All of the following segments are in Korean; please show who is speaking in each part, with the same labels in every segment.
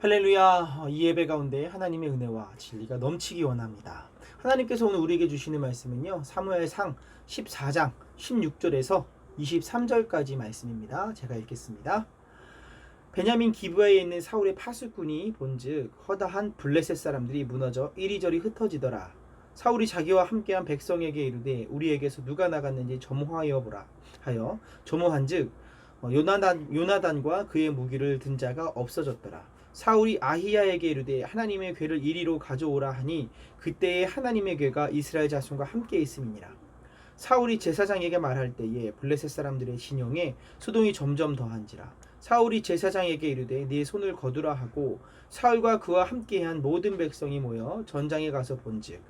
Speaker 1: 할렐루야. 이 예배 가운데 하나님의 은혜와 진리가 넘치기 원합니다. 하나님께서 오늘 우리에게 주시는 말씀은요, 사무엘상 14장 16절에서 23절까지 말씀입니다. 제가 읽겠습니다. 베냐민 기브아에 있는 사울의 파수꾼이 본즉 허다한 블레셋 사람들이 무너져 이리저리 흩어지더라. 사울이 자기와 함께한 백성에게 이르되 우리에게서 누가 나갔는지 점호하여 보라 하여 점호한즉 요나단과 그의 무기를 든 자가 없어졌더라. 사울이 아히야에게 이르되 하나님의 궤를 이리로 가져오라 하니 그때에 하나님의 궤가 이스라엘 자손과 함께 있음이니라. 사울이 제사장에게 말할 때에 블레셋 사람들의 진영에 소동이 점점 더한지라. 사울이 제사장에게 이르되 네 손을 거두라 하고 사울과 그와 함께한 모든 백성이 모여 전장에 가서 본즉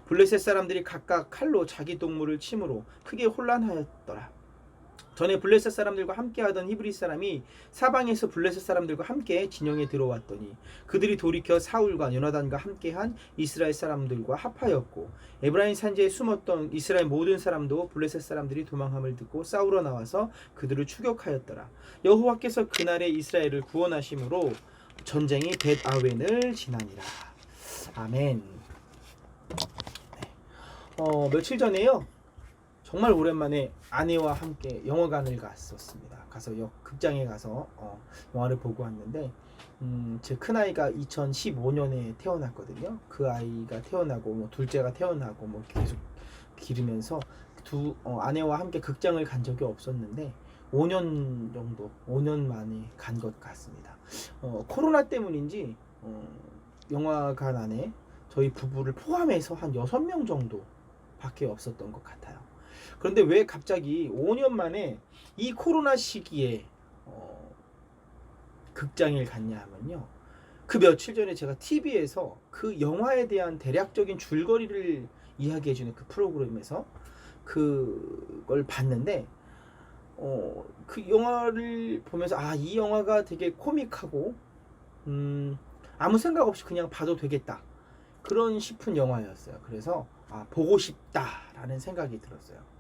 Speaker 1: 블레셋 사람들이 각각 칼로 자기 동물을 침으로 크게 혼란하였더라. 전에 블레셋 사람들과 함께하던 히브리 사람이 사방에서 블레셋 사람들과 함께 진영에 들어왔더니 그들이 돌이켜 사울과 요나단과 함께한 이스라엘 사람들과 합하였고 에브라임 산지에 숨었던 이스라엘 모든 사람도 블레셋 사람들이 도망함을 듣고 싸우러 나와서 그들을 추격하였더라. 여호와께서 그날에 이스라엘을 구원하심으로 전쟁이 벳아웬을 지나니라. 아멘. 며칠 전에요, 정말 오랜만에 아내와 함께 영화관을 갔었습니다. 가서 극장에 가서 영화를 보고 왔는데 제 큰아이가 2015년에 태어났거든요. 그 아이가 태어나고 둘째가 태어나고 계속 기르면서 아내와 함께 극장을 간 적이 없었는데 5년 만에 간 것 같습니다. 코로나 때문인지 영화관 안에 저희 부부를 포함해서 한 6명 정도 밖에 없었던 것 같아요. 그런데 왜 갑자기 5년 만에 이 코로나 시기에 극장을 갔냐 하면요, 그 며칠 전에 제가 TV에서 그 영화에 대한 대략적인 줄거리를 이야기해주는 그 프로그램에서 그걸 봤는데 그 영화를 보면서 이 영화가 되게 코믹하고 아무 생각 없이 그냥 봐도 되겠다, 그런 싶은 영화였어요. 그래서 보고 싶다라는 생각이 들었어요.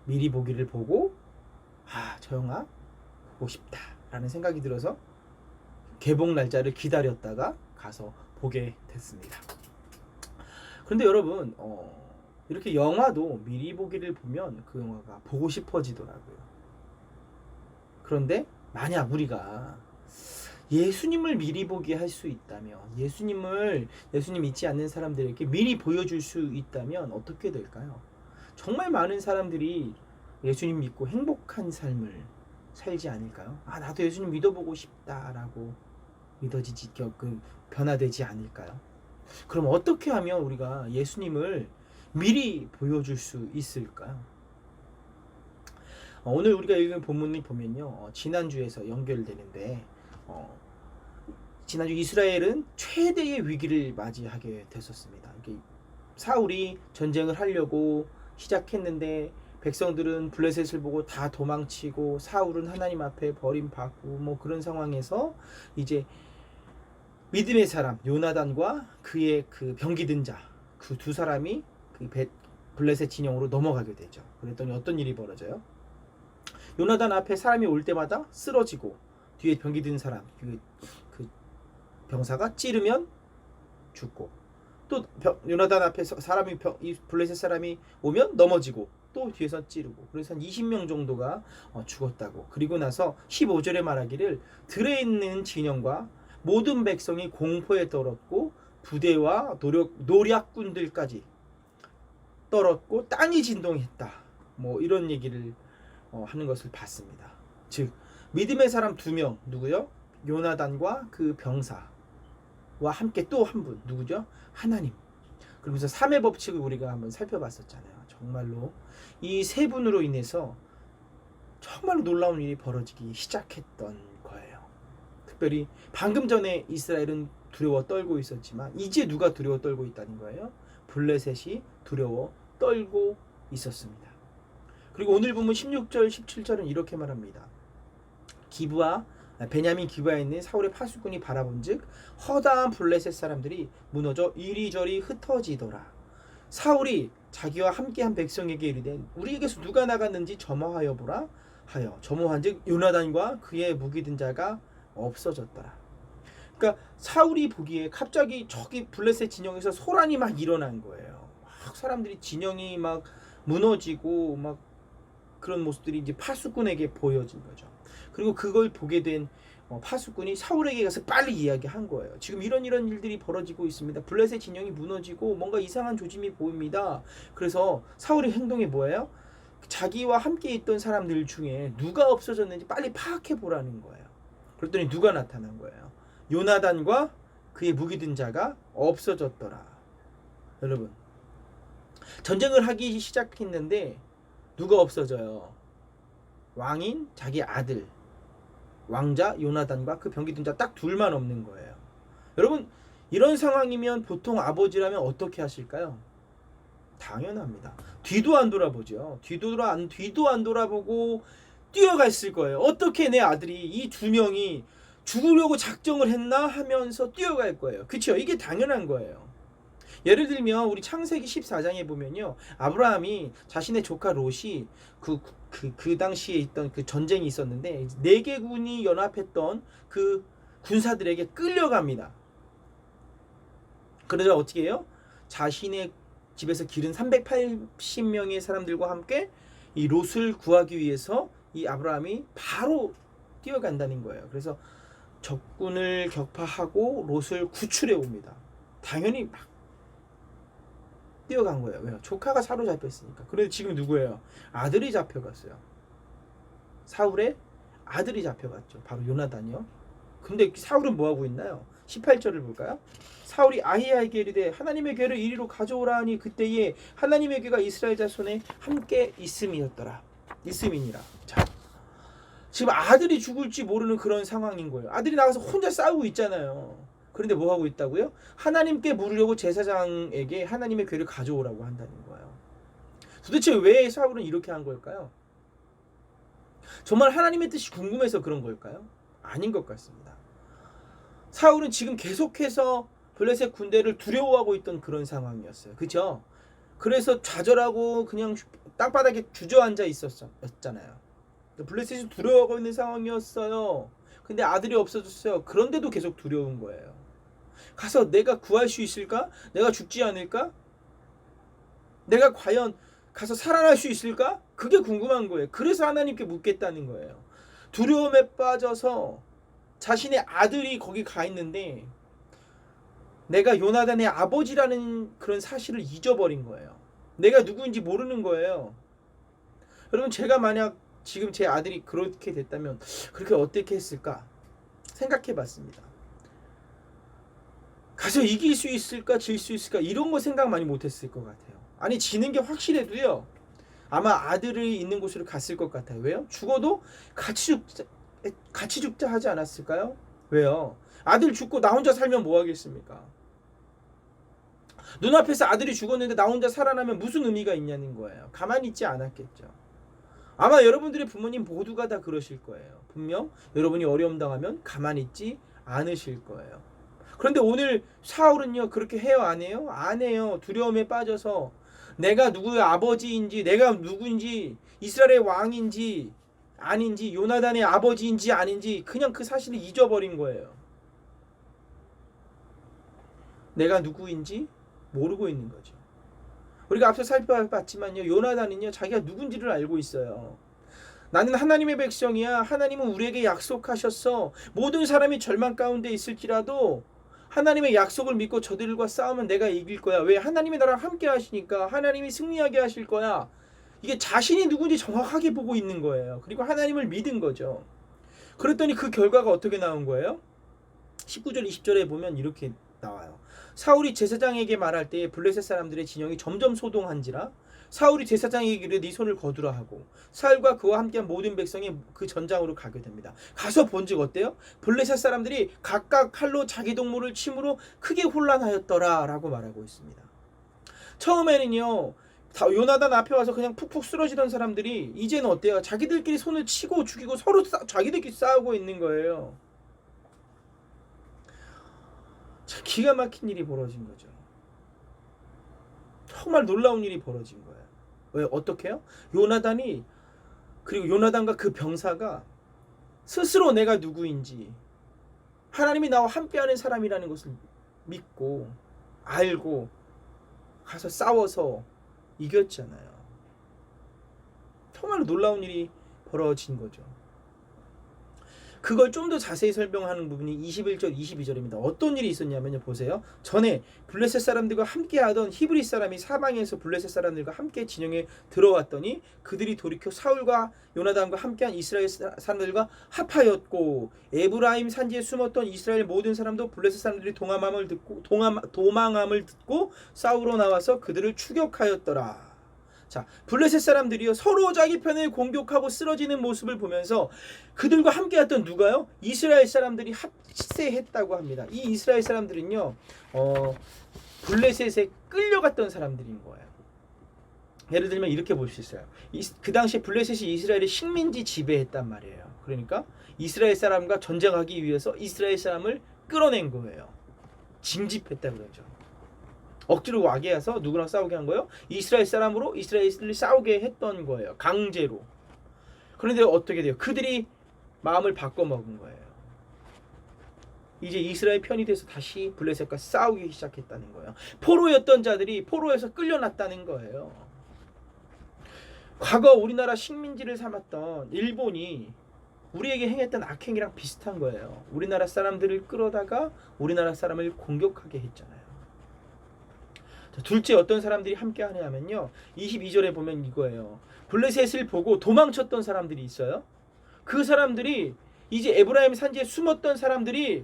Speaker 1: 미리 보기를 보고 저 영화 보고 싶다라는 생각이 들어서 개봉 날짜를 기다렸다가 가서 보게 됐습니다. 그런데 여러분, 이렇게 영화도 미리 보기를 보면 그 영화가 보고 싶어지더라고요. 그런데 만약 우리가 예수님을 미리 보게 할 수 있다면, 예수님 믿지 않는 사람들에게 미리 보여줄 수 있다면 어떻게 될까요? 정말 많은 사람들이 예수님 믿고 행복한 삶을 살지 않을까요? 나도 예수님 믿어보고 싶다라고 변화되지 않을까요? 그럼 어떻게 하면 우리가 예수님을 미리 보여줄 수 있을까요? 오늘 우리가 읽은 본문을 보면요, 지난주에서 연결되는데 지난주 이스라엘은 최대의 위기를 맞이하게 됐었습니다. 사울이 전쟁을 하려고 시작했는데 백성들은 블레셋을 보고 다 도망치고 사울은 하나님 앞에 버림받고 그런 상황에서 이제 믿음의 사람 요나단과 그의 그 병기든 자, 그 두 사람이 블레셋 진영으로 넘어가게 되죠. 그랬더니 어떤 일이 벌어져요? 요나단 앞에 사람이 올 때마다 쓰러지고 뒤에 병기든 사람, 그 병사가 찌르면 죽고, 또 요나단 앞에 블레셋 사람이 오면 넘어지고 또 뒤에서 찌르고, 그래서 한 20명 정도가 죽었다고. 그리고 나서 15절에 말하기를 들에 있는 진영과 모든 백성이 공포에 떨었고 부대와 노략군들까지 떨었고 땅이 진동했다, 이런 얘기를 하는 것을 봤습니다. 즉 믿음의 사람 2명, 누구요? 요나단과 그 병사와 함께 또 한 분, 누구죠? 하나님. 그러면서 3의 법칙을 우리가 한번 살펴봤었잖아요. 정말로 이 세 분으로 인해서 정말로 놀라운 일이 벌어지기 시작했던 거예요. 특별히 방금 전에 이스라엘은 두려워 떨고 있었지만 이제 누가 두려워 떨고 있다는 거예요? 블레셋이 두려워 떨고 있었습니다. 그리고 오늘 보면 16절 17절은 이렇게 말합니다. 베냐민 기브아에 있는 사울의 파수꾼이 바라본즉 허다한 블레셋 사람들이 무너져 이리저리 흩어지더라. 사울이 자기와 함께한 백성에게 이르되 우리에게서 누가 나갔는지 점호하여 보라 하여 점호한즉 요나단과 그의 무기 든 자가 없어졌더라. 그러니까 사울이 보기에 갑자기 저기 블레셋 진영에서 소란이 막 일어난 거예요. 막 사람들이 진영이 막 무너지고 막 그런 모습들이 이제 파수꾼에게 보여진 거죠. 그리고 그걸 보게 된 파수꾼이 사울에게 가서 빨리 이야기한 거예요. 지금 이런 일들이 벌어지고 있습니다. 블레셋 진영이 무너지고 뭔가 이상한 조짐이 보입니다. 그래서 사울의 행동이 뭐예요? 자기와 함께 있던 사람들 중에 누가 없어졌는지 빨리 파악해 보라는 거예요. 그랬더니 누가 나타난 거예요? 요나단과 그의 무기든 자가 없어졌더라. 여러분, 전쟁을 하기 시작했는데 누가 없어져요? 왕인 자기 아들 왕자 요나단과 그 병기든 자 딱 둘만 없는 거예요. 여러분, 이런 상황이면 보통 아버지라면 어떻게 하실까요? 당연합니다. 뒤도 안 돌아보죠. 뒤도 안 돌아보고 뛰어갔을 거예요. 어떻게 내 아들이 이 두 명이 죽으려고 작정을 했나 하면서 뛰어갈 거예요. 그렇죠? 이게 당연한 거예요. 예를 들면 우리 창세기 14장에 보면요, 아브라함이 자신의 조카 롯이 그 당시에 있던 그 전쟁이 있었는데 4개군이 연합했던 그 군사들에게 끌려갑니다. 그러자 어떻게 해요? 자신의 집에서 기른 380명의 사람들과 함께 이 롯을 구하기 위해서 이 아브라함이 바로 뛰어간다는 거예요. 그래서 적군을 격파하고 롯을 구출해 옵니다. 당연히 막 뛰어간 거예요. 왜요? 조카가 사로잡혔으니까. 그런데 지금 누구예요? 아들이 잡혀갔어요. 사울의 아들이 잡혀갔죠. 바로 요나단이요. 근데 사울은 뭐하고 있나요? 18절을 볼까요? 사울이 아히야에게 이르되 하나님의 궤를 이리로 가져오라 하니 그때에 하나님의 궤가 이스라엘 자손에 함께 있음이니라. 자, 지금 아들이 죽을지 모르는 그런 상황인 거예요. 아들이 나가서 혼자 싸우고 있잖아요. 그런데 뭐 하고 있다고요? 하나님께 물으려고 제사장에게 하나님의 궤를 가져오라고 한다는 거예요. 도대체 왜 사울은 이렇게 한 걸까요? 정말 하나님의 뜻이 궁금해서 그런 걸까요? 아닌 것 같습니다. 사울은 지금 계속해서 블레셋 군대를 두려워하고 있던 그런 상황이었어요. 그렇죠? 그래서 좌절하고 그냥 땅바닥에 주저앉아 있었잖아요. 블레셋이 두려워하고 있는 상황이었어요. 근데 아들이 없어졌어요. 그런데도 계속 두려운 거예요. 가서 내가 구할 수 있을까? 내가 죽지 않을까? 내가 과연 가서 살아날 수 있을까? 그게 궁금한 거예요. 그래서 하나님께 묻겠다는 거예요. 두려움에 빠져서 자신의 아들이 거기 가 있는데 내가 요나단의 아버지라는 그런 사실을 잊어버린 거예요. 내가 누구인지 모르는 거예요. 여러분, 제가 만약 지금 제 아들이 그렇게 됐다면 그렇게 어떻게 했을까 생각해 봤습니다. 가서 이길 수 있을까 질 수 있을까 이런 거 생각 많이 못했을 것 같아요. 아니, 지는 게 확실해도요, 아마 아들이 있는 곳으로 갔을 것 같아요. 왜요? 죽어도 같이 죽자 하지 않았을까요? 왜요? 아들 죽고 나 혼자 살면 뭐 하겠습니까? 눈앞에서 아들이 죽었는데 나 혼자 살아나면 무슨 의미가 있냐는 거예요. 가만히 있지 않았겠죠. 아마 여러분들의 부모님 모두가 다 그러실 거예요. 분명 여러분이 어려움 당하면 가만히 있지 않으실 거예요. 그런데 오늘 사울은요, 그렇게 해요, 안 해요? 안 해요. 두려움에 빠져서 내가 누구의 아버지인지, 내가 누구인지, 이스라엘의 왕인지 아닌지, 요나단의 아버지인지 아닌지 그냥 그 사실을 잊어버린 거예요. 내가 누구인지 모르고 있는 거죠. 우리가 앞서 살펴봤지만요, 요나단은요, 자기가 누군지를 알고 있어요. 나는 하나님의 백성이야. 하나님은 우리에게 약속하셨어. 모든 사람이 절망 가운데 있을지라도 하나님의 약속을 믿고 저들과 싸우면 내가 이길 거야. 왜? 하나님이 나랑 함께 하시니까. 하나님이 승리하게 하실 거야. 이게 자신이 누군지 정확하게 보고 있는 거예요. 그리고 하나님을 믿은 거죠. 그랬더니 그 결과가 어떻게 나온 거예요? 19절 20절에 보면 이렇게 나와요. 사울이 제사장에게 말할 때 블레셋 사람들의 진영이 점점 소동한지라 사울이 제사장에게 이르되 네 손을 거두라 하고 사울과 그와 함께한 모든 백성이 그 전장으로 가게 됩니다. 가서 본즉 어때요? 블레셋 사람들이 각각 칼로 자기 동물을 침으로 크게 혼란하였더라 라고 말하고 있습니다. 처음에는요, 요나단 앞에 와서 그냥 푹푹 쓰러지던 사람들이 이제는 어때요? 자기들끼리 손을 치고 죽이고 서로 자기들끼리 싸우고 있는 거예요. 참 기가 막힌 일이 벌어진 거죠. 정말 놀라운 일이 벌어진 거예요. 왜? 어떻게요? 요나단이, 그리고 요나단과 그 병사가 스스로 내가 누구인지 하나님이 나와 함께하는 사람이라는 것을 믿고 알고 가서 싸워서 이겼잖아요. 정말로 놀라운 일이 벌어진 거죠. 그걸 좀 더 자세히 설명하는 부분이 21절, 22절입니다. 어떤 일이 있었냐면요. 보세요. 전에 블레셋 사람들과 함께하던 히브리 사람이 사방에서 블레셋 사람들과 함께 진영에 들어왔더니 그들이 돌이켜 사울과 요나단과 함께한 이스라엘 사람들과 합하였고 에브라임 산지에 숨었던 이스라엘 모든 사람도 블레셋 사람들이 도망함을 듣고 싸우러 나와서 그들을 추격하였더라. 자, 블레셋 사람들이요 서로 자기 편을 공격하고 쓰러지는 모습을 보면서 그들과 함께했던 누가요? 이스라엘 사람들이 합세했다고 합니다. 이 이스라엘 사람들은요 블레셋에 끌려갔던 사람들인 거예요. 예를 들면 이렇게 볼 수 있어요. 그 당시 블레셋이 이스라엘의 식민지 지배했단 말이에요. 그러니까 이스라엘 사람과 전쟁하기 위해서 이스라엘 사람을 끌어낸 거예요. 징집했다 그러죠. 억지로 와게 해서 누구랑 싸우게 한 거예요? 이스라엘 사람으로 이스라엘을 싸우게 했던 거예요. 강제로. 그런데 어떻게 돼요? 그들이 마음을 바꿔먹은 거예요. 이제 이스라엘 편이 돼서 다시 블레셋과 싸우기 시작했다는 거예요. 포로였던 자들이 포로에서 끌려났다는 거예요. 과거 우리나라 식민지를 삼았던 일본이 우리에게 행했던 악행이랑 비슷한 거예요. 우리나라 사람들을 끌어다가 우리나라 사람을 공격하게 했잖아요. 둘째 어떤 사람들이 함께 하냐면요 22절에 보면 이거예요. 블레셋을 보고 도망쳤던 사람들이 있어요. 그 사람들이 이제 에브라임 산지에 숨었던 사람들이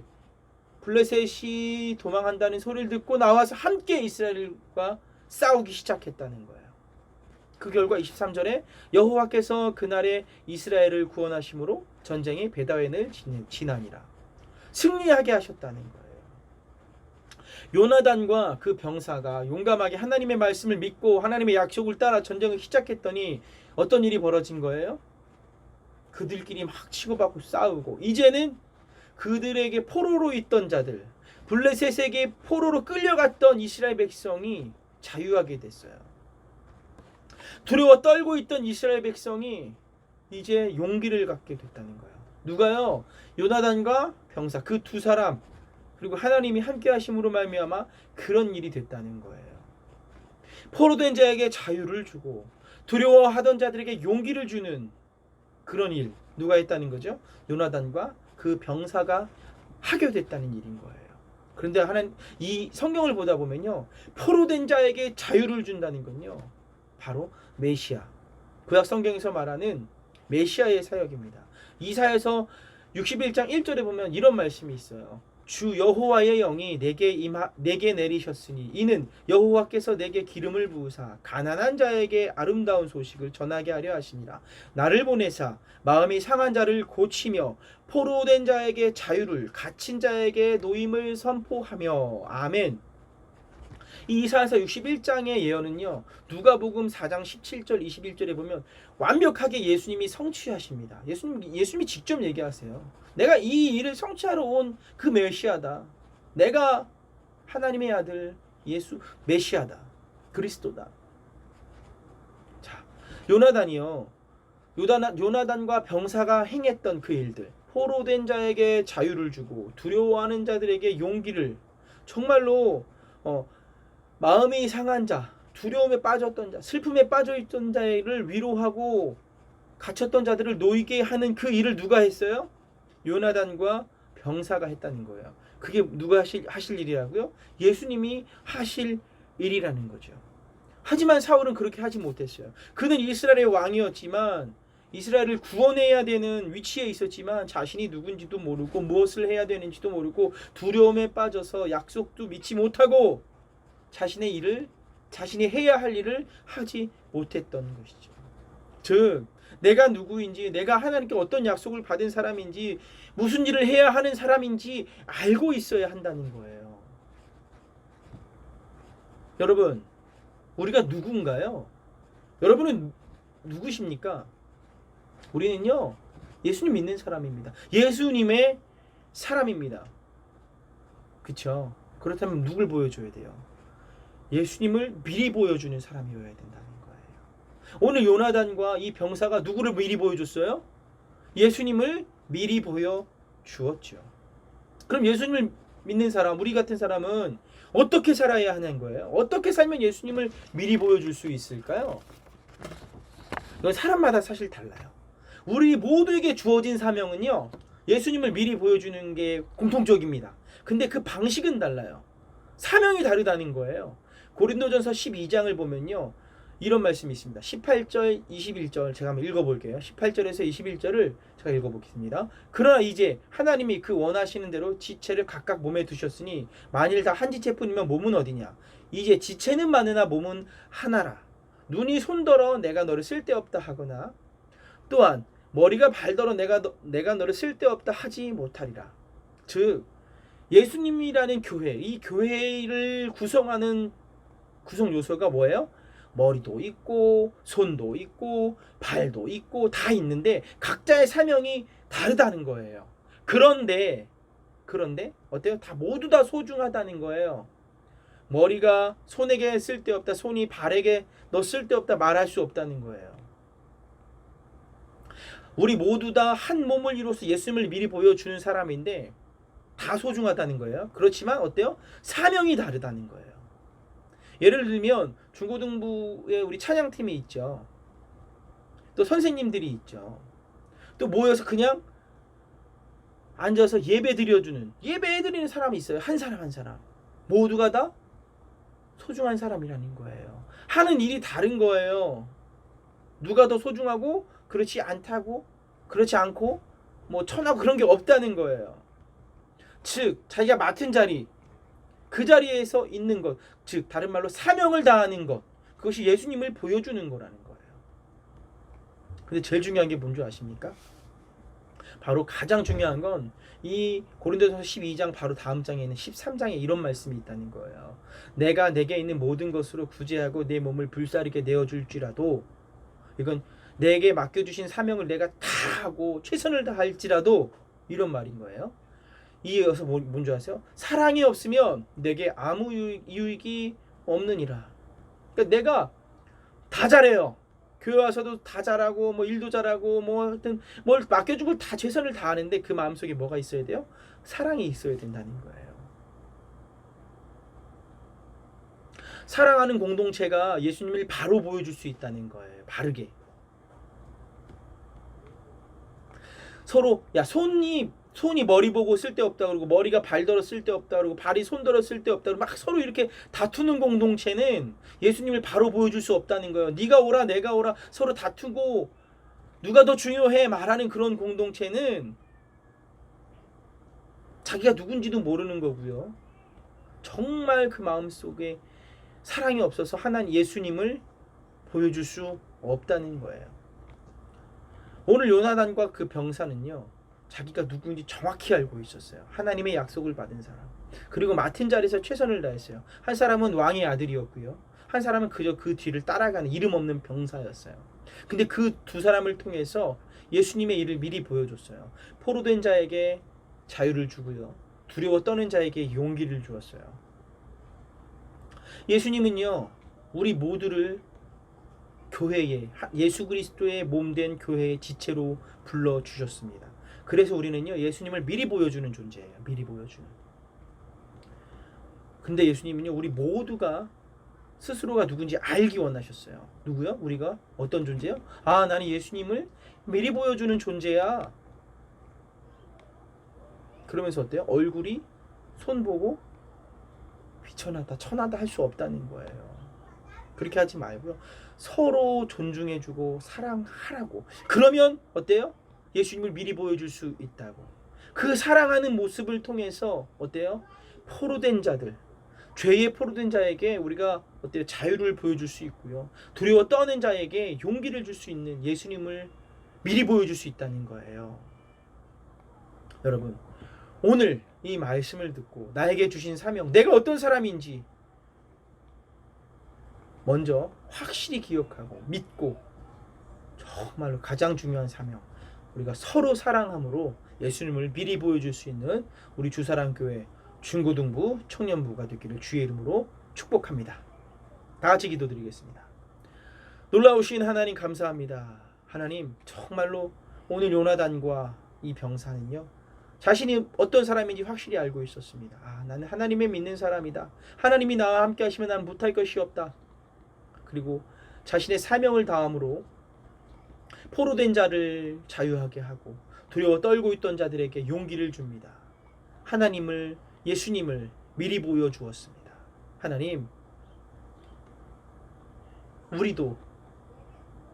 Speaker 1: 블레셋이 도망한다는 소리를 듣고 나와서 함께 이스라엘과 싸우기 시작했다는 거예요. 그 결과 23절에 여호와께서 그날에 이스라엘을 구원하심으로 전쟁이 베다웬을 지나니라. 승리하게 하셨다는 거예요. 요나단과 그 병사가 용감하게 하나님의 말씀을 믿고 하나님의 약속을 따라 전쟁을 시작했더니 어떤 일이 벌어진 거예요? 그들끼리 막 치고받고 싸우고 이제는 그들에게 포로로 있던 자들 블레셋에게 포로로 끌려갔던 이스라엘 백성이 자유하게 됐어요. 두려워 떨고 있던 이스라엘 백성이 이제 용기를 갖게 됐다는 거예요. 누가요? 요나단과 병사 그 두 사람 그리고 하나님이 함께 하심으로 말미암아 그런 일이 됐다는 거예요. 포로된 자에게 자유를 주고 두려워하던 자들에게 용기를 주는 그런 일 누가 했다는 거죠? 요나단과 그 병사가 하게 됐다는 일인 거예요. 그런데 하나님 이 성경을 보다 보면요 포로된 자에게 자유를 준다는 건요 바로 메시아 구약 성경에서 말하는 메시아의 사역입니다. 이사야서 61장 1절에 보면 이런 말씀이 있어요. 주 여호와의 영이 내게 내리셨으니 이는 여호와께서 내게 기름을 부으사 가난한 자에게 아름다운 소식을 전하게 하려 하시니라. 나를 보내사 마음이 상한 자를 고치며 포로된 자에게 자유를 갇힌 자에게 노임을 선포하며. 아멘. 이 이사야서 61장의 예언은요 누가복음 4장 17절 21절에 보면 완벽하게 예수님이 성취하십니다. 예수님이 직접 얘기하세요. 내가 이 일을 성취하러 온 그 메시아다. 내가 하나님의 아들 예수 메시아다. 그리스도다. 자, 요나단과 병사가 행했던 그 일들 포로된 자에게 자유를 주고 두려워하는 자들에게 용기를 정말로 마음이 상한 자, 두려움에 빠졌던 자, 슬픔에 빠져있던 자를 위로하고 갇혔던 자들을 놓이게 하는 그 일을 누가 했어요? 요나단과 병사가 했다는 거예요. 그게 누가 하실 일이라고요? 예수님이 하실 일이라는 거죠. 하지만 사울은 그렇게 하지 못했어요. 그는 이스라엘의 왕이었지만 이스라엘을 구원해야 되는 위치에 있었지만 자신이 누군지도 모르고 무엇을 해야 되는지도 모르고 두려움에 빠져서 약속도 믿지 못하고 자신의 일을 자신이 해야 할 일을 하지 못했던 것이죠. 즉 내가 누구인지 내가 하나님께 어떤 약속을 받은 사람인지 무슨 일을 해야 하는 사람인지 알고 있어야 한다는 거예요. 여러분 우리가 누군가요? 여러분은 누구십니까? 우리는요 예수님 믿는 사람입니다. 예수님의 사람입니다. 그렇죠? 그렇다면 누굴 보여줘야 돼요? 예수님을 미리 보여주는 사람이어야 된다는 거예요. 오늘 요나단과 이 병사가 누구를 미리 보여줬어요? 예수님을 미리 보여주었죠. 그럼 예수님을 믿는 사람, 우리 같은 사람은 어떻게 살아야 하는 거예요? 어떻게 살면 예수님을 미리 보여줄 수 있을까요? 이건 사람마다 사실 달라요. 우리 모두에게 주어진 사명은요, 예수님을 미리 보여주는 게 공통적입니다. 근데 그 방식은 달라요. 사명이 다르다는 거예요. 고린도전서 12장을 보면요, 이런 말씀이 있습니다. 18절, 21절 제가 한번 읽어볼게요. 18절에서 21절을 제가 읽어보겠습니다. 그러나 이제 하나님이 그 원하시는 대로 지체를 각각 몸에 두셨으니 만일 다 한 지체뿐이면 몸은 어디냐? 이제 지체는 많으나 몸은 하나라. 눈이 손더러 내가 너를 쓸데없다 하거나 또한 머리가 발더러 내가 너를 쓸데없다 하지 못하리라. 즉 예수님이라는 교회, 이 교회를 구성하는 구성 요소가 뭐예요? 머리도 있고 손도 있고 발도 있고 다 있는데 각자의 사명이 다르다는 거예요. 그런데 어때요? 모두 다 소중하다는 거예요. 머리가 손에게 쓸데없다, 손이 발에게 너 쓸데없다 말할 수 없다는 거예요. 우리 모두 다 한 몸을 이루어서 예수님을 미리 보여주는 사람인데 다 소중하다는 거예요. 그렇지만 어때요? 사명이 다르다는 거예요. 예를 들면 중고등부에 우리 찬양팀이 있죠. 또 선생님들이 있죠. 또 모여서 그냥 앉아서 예배 드리는 사람이 있어요. 한 사람 한 사람. 모두가 다 소중한 사람이라는 거예요. 하는 일이 다른 거예요. 누가 더 소중하고 그렇지 않고 뭐 천하고 그런 게 없다는 거예요. 즉 자기가 맡은 자리, 그 자리에서 있는 것, 즉 다른 말로 사명을 다하는 것, 그것이 예수님을 보여주는 거라는 거예요. 근데 제일 중요한 게 뭔지 아십니까? 바로 가장 중요한 건 이 고린도전서 12장 바로 다음 장에 있는 13장에 이런 말씀이 있다는 거예요. 내가 내게 있는 모든 것으로 구제하고 내 몸을 불사르게 내어줄지라도, 이건 내게 맡겨주신 사명을 내가 다 하고 최선을 다할지라도, 이런 말인 거예요. 이어서 뭔지 아세요? 사랑이 없으면 내게 아무 유익이 없느니라. 그러니까 내가 다 잘해요. 교회 와서도 다 잘하고 뭐 일도 잘하고 뭐 하여튼 뭘 맡겨주고 다 최선을 다하는데 그 마음속에 뭐가 있어야 돼요? 사랑이 있어야 된다는 거예요. 사랑하는 공동체가 예수님을 바로 보여줄 수 있다는 거예요. 바르게. 서로 손이 머리 보고 쓸데없다 그러고 머리가 발더러 쓸데없다 그러고 발이 손더러 쓸데없다 그러고 막 서로 이렇게 다투는 공동체는 예수님을 바로 보여줄 수 없다는 거예요. 네가 오라 내가 오라 서로 다투고 누가 더 중요해 말하는 그런 공동체는 자기가 누군지도 모르는 거고요. 정말 그 마음속에 사랑이 없어서 하나님 예수님을 보여줄 수 없다는 거예요. 오늘 요나단과 그 병사는요, 자기가 누구인지 정확히 알고 있었어요. 하나님의 약속을 받은 사람. 그리고 맡은 자리에서 최선을 다했어요. 한 사람은 왕의 아들이었고요. 한 사람은 그저 그 뒤를 따라가는 이름 없는 병사였어요. 근데 그 두 사람을 통해서 예수님의 일을 미리 보여줬어요. 포로된 자에게 자유를 주고요. 두려워 떠는 자에게 용기를 주었어요. 예수님은요, 우리 모두를 교회에, 예수 그리스도의 몸된 교회의 지체로 불러주셨습니다. 그래서 우리는요, 예수님을 미리 보여주는 존재예요. 미리 보여주는. 근데 예수님은요, 우리 모두가 스스로가 누군지 알기 원하셨어요. 누구요? 우리가 어떤 존재요? 아, 나는 예수님을 미리 보여주는 존재야. 그러면서 어때요? 얼굴이 손보고 비천하다, 천하다 할 수 없다는 거예요. 그렇게 하지 말고요. 서로 존중해주고 사랑하라고. 그러면 어때요? 예수님을 미리 보여줄 수 있다고. 그 사랑하는 모습을 통해서 어때요? 포로된 자들, 죄에 포로된 자에게 우리가 어때요? 자유를 보여줄 수 있고요. 두려워 떠는 자에게 용기를 줄 수 있는 예수님을 미리 보여줄 수 있다는 거예요. 여러분, 오늘 이 말씀을 듣고 나에게 주신 사명, 내가 어떤 사람인지 먼저 확실히 기억하고 믿고, 정말로 가장 중요한 사명, 우리가 서로 사랑함으로 예수님을 미리 보여줄 수 있는 우리 주사랑교회 중고등부 청년부가 되기를 주의 이름으로 축복합니다. 다 같이 기도드리겠습니다. 놀라우신 하나님 감사합니다. 하나님, 정말로 오늘 요나단과 이 병사는요, 자신이 어떤 사람인지 확실히 알고 있었습니다. 나는 하나님을 믿는 사람이다. 하나님이 나와 함께 하시면 나는 못할 것이 없다. 그리고 자신의 사명을 다함으로 포로된 자를 자유하게 하고 두려워 떨고 있던 자들에게 용기를 줍니다. 하나님을, 예수님을 미리 보여주었습니다. 하나님, 우리도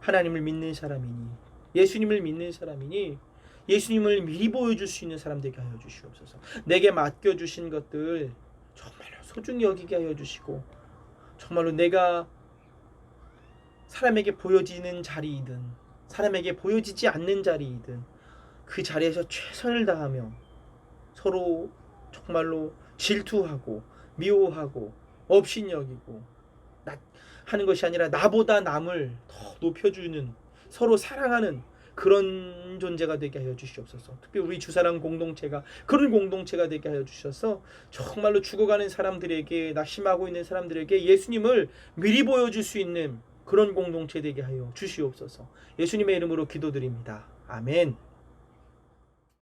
Speaker 1: 하나님을 믿는 사람이니, 예수님을 믿는 사람이니 예수님을 미리 보여줄 수 있는 사람 되게 하여 주시옵소서. 내게 맡겨주신 것들 정말로 소중히 여기게 하여 주시고, 정말로 내가 사람에게 보여지는 자리이든 사람에게 보여지지 않는 자리이든 그 자리에서 최선을 다하며 서로 정말로 질투하고 미워하고 업신여기고 하는 것이 아니라 나보다 남을 더 높여주는, 서로 사랑하는 그런 존재가 되게 하여 주시옵소서. 특히 우리 주사랑 공동체가 그런 공동체가 되게 하여 주셔서 정말로 죽어가는 사람들에게, 낙심하고 있는 사람들에게 예수님을 미리 보여줄 수 있는 그런 공동체 되게 하여 주시옵소서. 예수님의 이름으로 기도드립니다. 아멘.